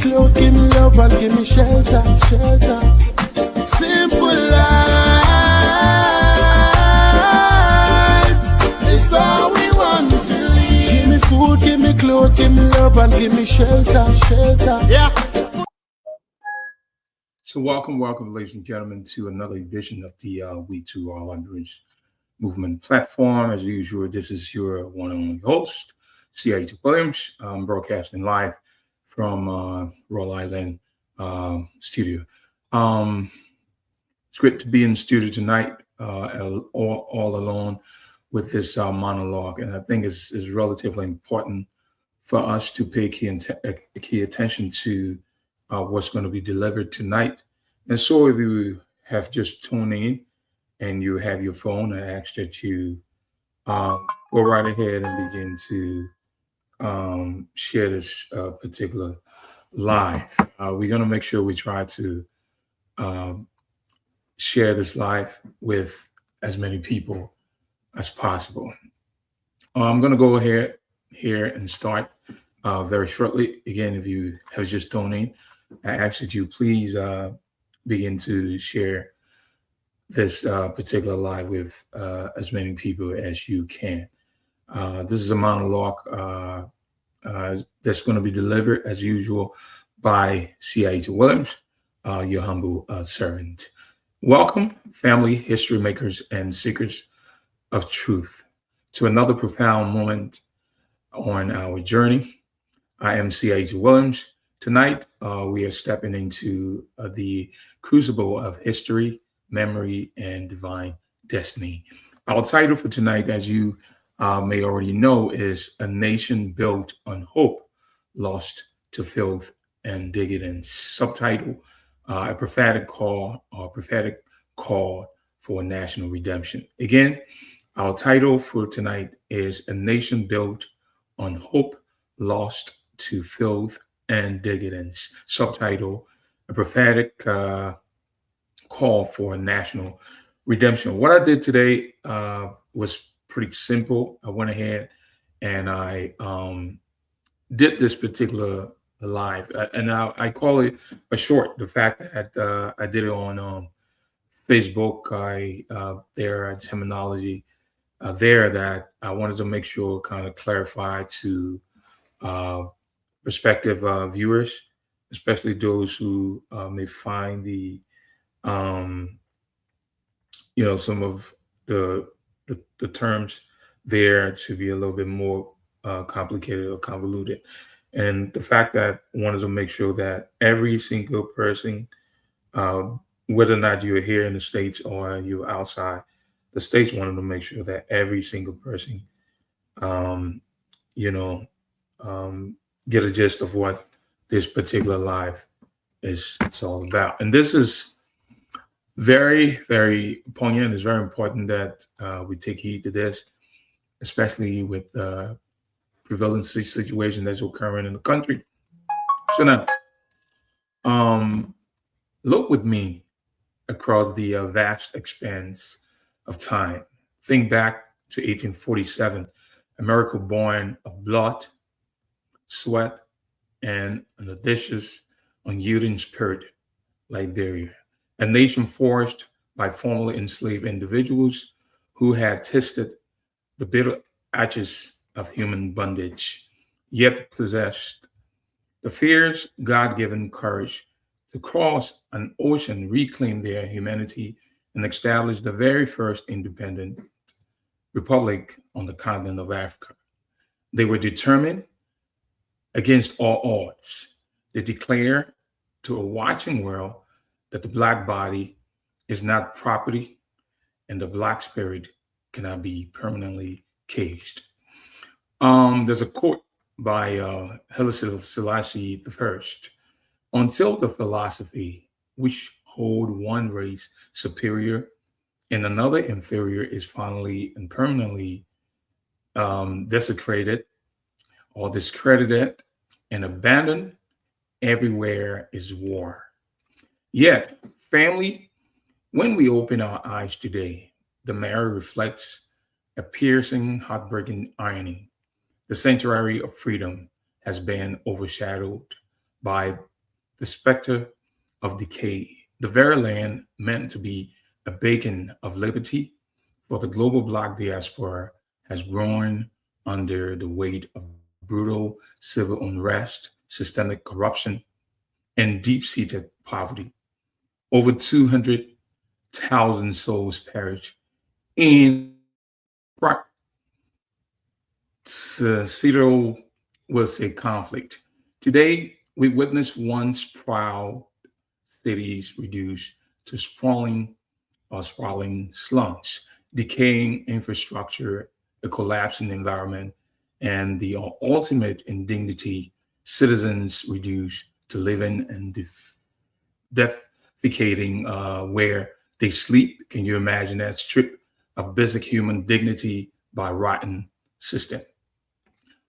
clothes, give me love and give me shelter, shelter. Simple life is all we want to live. Give me food, give me clothes, give me love and give me shelter, shelter. Yeah. So welcome, ladies and gentlemen, to another edition of the We Too Are Londoners Movement platform. As usual, this is your one and only host, Ayiti Williams, broadcasting live from Rhode Island studio. It's great to be in the studio tonight, all alone with this monologue, and I think it's relatively important for us to pay key attention to what's going to be delivered tonight. And so if you have just tuned in and you have your phone, I ask that you go right ahead and begin to share this particular live. We're going to make sure we try to share this live with as many people as possible. I'm going to go ahead here and start very shortly. Again, if you have just tuned in, I ask that you please begin to share this particular live with as many people as you can. This is a monologue that's going to be delivered as usual by Ayiti Williams, your humble servant. Welcome, family, history makers, and seekers of truth, to another profound moment on our journey. I am Ayiti Williams. Tonight, we are stepping into the crucible of history, memory, and divine destiny. Our title for tonight, as you may already know, is A Nation Built on Hope, Lost to Filth and Decadence. Subtitle, A Prophetic Call for National Redemption. Again, our title for tonight is A Nation Built on Hope, Lost to Filth and Decadence. Subtitle, A Prophetic Call for National Redemption. What I did today was pretty simple. I went ahead and I did this particular live, and I call it a short. The fact that I did it on Facebook, there are terminology there that I wanted to make sure kind of clarify to prospective viewers, especially those who may find the some of the terms there to be a little bit more complicated or convoluted. And the fact that I wanted to make sure that every single person, whether or not you're here in the States or you're outside the States, wanted to make sure that every single person, get a gist of what this particular live is all about. And this is very, very poignant. It's very important that we take heed to this, especially with the prevalent situation that's occurring in the country. So now, look with me across the vast expanse of time. Think back to 1847, America born of blood, sweat, and an audacious, unyielding spirit, Liberia, a nation forged by formerly enslaved individuals who had tasted the bitter ashes of human bondage, yet possessed the fierce, God-given courage to cross an ocean, reclaim their humanity, and establish the very first independent republic on the continent of Africa. They were determined against all odds. They declare to a watching world that the Black body is not property and the Black spirit cannot be permanently caged. There's a quote by Haile Selassie I. Until the philosophy which hold one race superior and another inferior is finally and permanently desecrated or discredited and abandoned, everywhere is war. Yet, family, when we open our eyes today, the mirror reflects a piercing, heartbreaking irony. The sanctuary of freedom has been overshadowed by the specter of decay, the very land meant to be a beacon of liberty for the global Black diaspora has grown under the weight of brutal civil unrest, systemic corruption, and deep-seated poverty. Over 200,000 souls perished in Cedro was a conflict. Today, we witness once proud cities reduced to sprawling slums, decaying infrastructure, a collapsing environment, and the ultimate indignity, citizens reduced to living and defecating where they sleep. Can you imagine that? Stripped of basic human dignity by rotten system.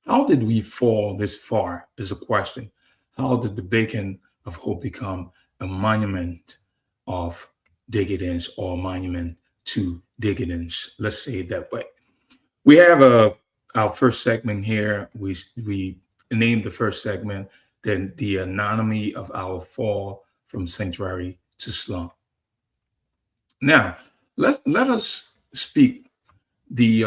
How did we fall this far is a question. How did the beacon of hope become a monument of decadence or a monument to decadence? Let's say it that way. We have our first segment here. We named the first segment then the anatomy of our fall from sanctuary to slum. Now, let us speak the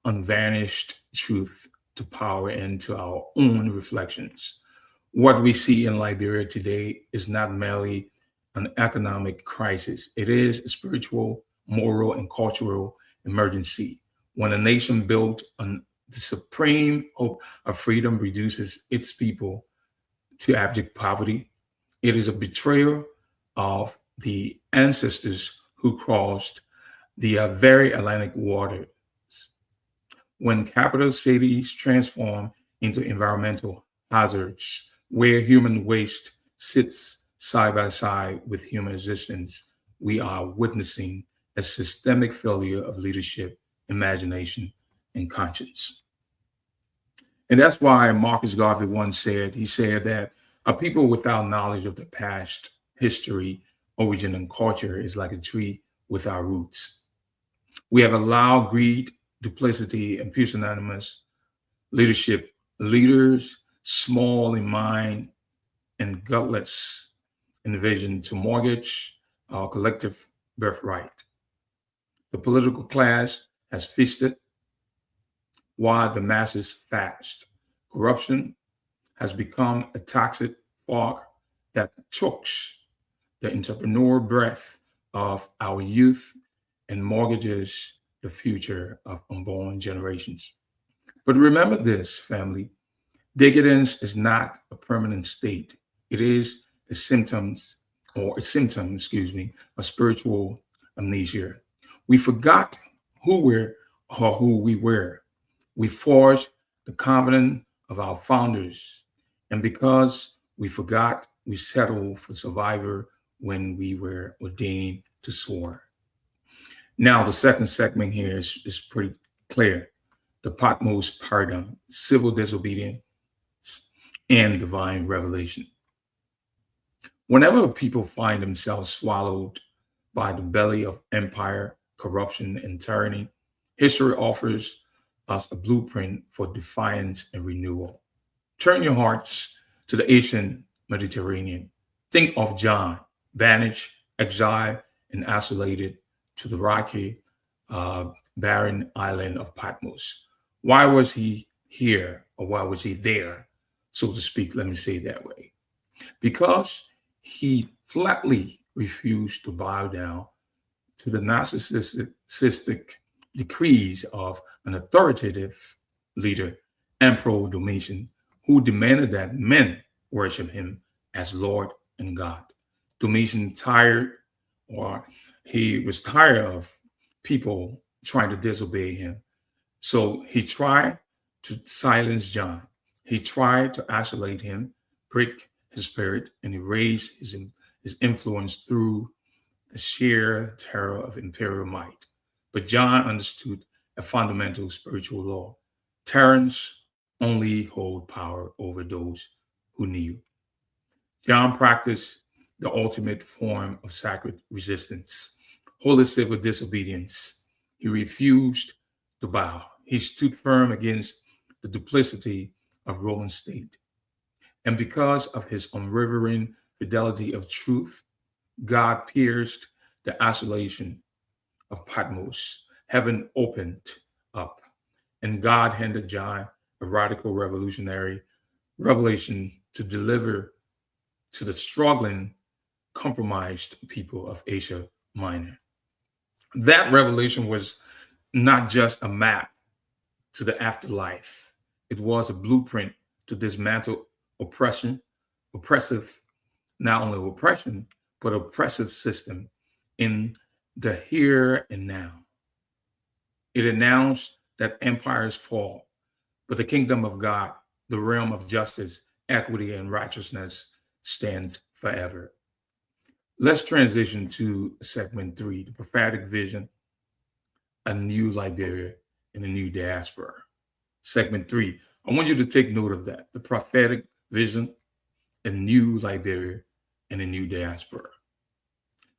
unvarnished truth to power and to our own reflections. What we see in Liberia today is not merely an economic crisis. It is a spiritual, moral, and cultural emergency. When a nation built on the supreme hope of freedom reduces its people to abject poverty, it is a betrayal of the ancestors who crossed the very Atlantic waters. When capital cities transform into environmental hazards, where human waste sits side by side with human existence, we are witnessing a systemic failure of leadership, imagination, and conscience. And that's why Marcus Garvey once said, he said that a people without knowledge of the past, history, origin, and culture is like a tree without roots. We have allowed greed, duplicity, and pusillanimous leadership, leaders, small in mind and gutless in vision, to mortgage our collective birthright. The political class has feasted while the masses fast. Corruption has become a toxic fog that chokes the entrepreneur breath of our youth and mortgages the future of unborn generations. But remember this, family, decadence is not a permanent state. It is a symptom, of spiritual amnesia. We forgot who we were. We forged the covenant of our founders. And because we forgot, we settled for survivor when we were ordained to soar. Now, the second segment here is pretty clear. The Patmos Paradigm, civil disobedience, and divine revelation. Whenever people find themselves swallowed by the belly of empire, corruption, and tyranny, history offers us a blueprint for defiance and renewal. Turn your hearts to the ancient Mediterranean. Think of John, banished, exiled, and isolated to the rocky, barren island of Patmos. Why was he here, or why was he there, so to speak? Let me say it that way. Because he flatly refused to bow down to the narcissistic decrees of an authoritative leader, Emperor Domitian, who demanded that men worship him as Lord and God. Domitian he was tired of people trying to disobey him. So he tried to silence John. He tried to isolate him, break his spirit, and erase his influence through the sheer terror of imperial might. But John understood a fundamental spiritual law. Tyrants only hold power over those who kneel. John practiced the ultimate form of sacred resistance, holy civil disobedience. He refused to bow. He stood firm against the duplicity of Roman state. And because of his unwavering fidelity of truth. God pierced the isolation of Patmos. Heaven opened up, and God handed John a radical revolutionary revelation to deliver to the struggling, compromised people of Asia Minor. That revelation was not just a map to the afterlife, it was a blueprint to dismantle oppressive, not only oppression, but oppressive system in the here and now. It announced that empires fall, but the kingdom of God, the realm of justice, equity, and righteousness stands forever. Let's transition to segment 3, the prophetic vision, a new Liberia and a new diaspora. Segment 3, I want you to take note of that. The prophetic vision, a new Liberia and a new diaspora.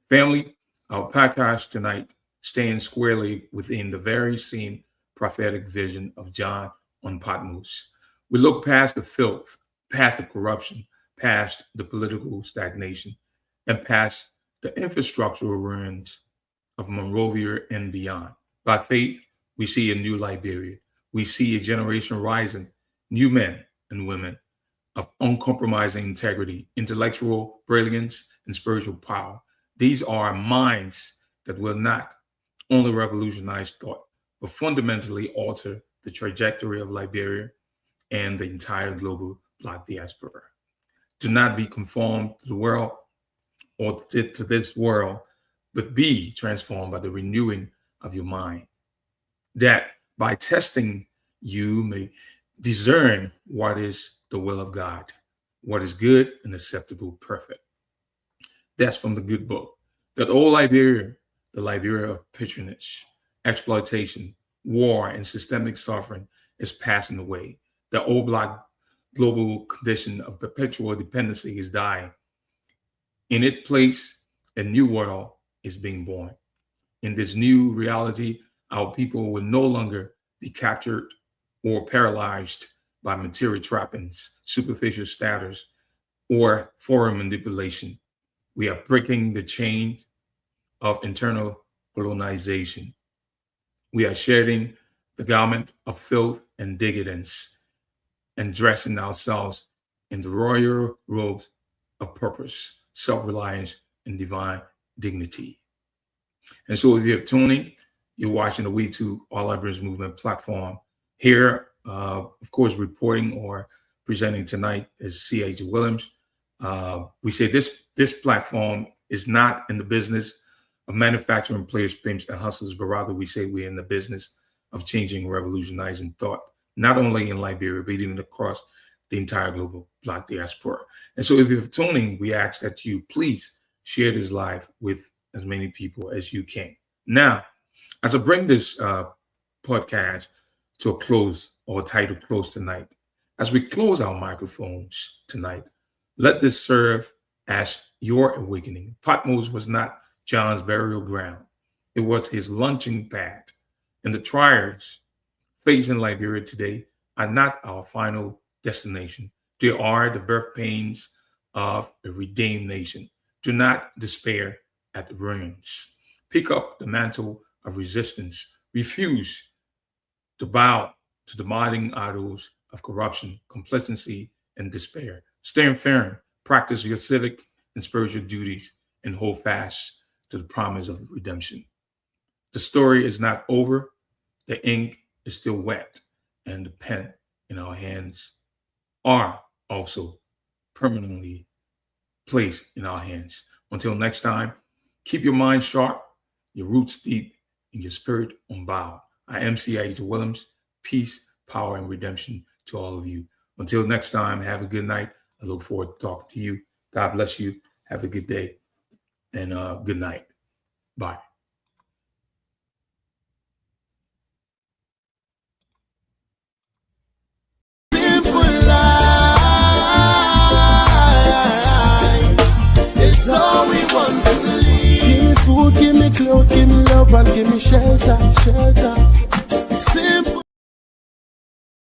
Family, our podcast tonight stands squarely within the very same prophetic vision of John on Patmos. We look past the filth, past the corruption, past the political stagnation, and past the infrastructural ruins of Monrovia and beyond. By faith, we see a new Liberia. We see a generation rising, new men and women of uncompromising integrity, intellectual brilliance, and spiritual power. These are minds that will not only revolutionize thought, but fundamentally alter the trajectory of Liberia and the entire global Black diaspora. Do not be conformed to the world or to this world, but be transformed by the renewing of your mind. That by testing, you may discern what is the will of God, what is good and acceptable, perfect. That's from the good book. That old Liberia, the Liberia of patronage, exploitation, war, and systemic suffering is passing away. The old Black global condition of perpetual dependency is dying. In its place, a new world is being born. In this new reality, our people will no longer be captured or paralyzed by material trappings, superficial status, or foreign manipulation. We are breaking the chains of internal colonization. We are shedding the garment of filth and decadence and dressing ourselves in the royal robes of purpose, self-reliance, and divine dignity. And so if you have tuned, you're watching the We Too All Liberals Movement platform. Here, of course, reporting or presenting tonight is Ayiti Williams. We say this platform is not in the business of manufacturing players, pimps, and hustlers, but rather we say we're in the business of changing, revolutionizing thought, not only in Liberia, but even across the entire global Black diaspora. And so if you're tuning, we ask that you please share this live with as many people as you can. Now, as I bring this podcast to a close, or a title close tonight, as we close our microphones tonight, let this serve as your awakening. Patmos was not John's burial ground. It was his launching pad. And the trials facing Liberia today are not our final destination. They are the birth pains of a redeemed nation. Do not despair at the ruins. Pick up the mantle of resistance. Refuse to bow to the modern idols of corruption, complacency, and despair. Stand firm, practice your civic and spiritual duties, and hold fast to the promise of redemption. The story is not over. The ink is still wet, and the pen in our hands are also permanently placed in our hands. Until next time, keep your mind sharp, your roots deep, and your spirit unbowed. I am Ayiti Williams. Peace, power, and redemption to all of you. Until next time, have a good night. I look forward to talking to you. God bless you. Have a good day and good night. Bye. Simple life is all we want to live. Give me food, give me clothes, give me love, and give me shelter.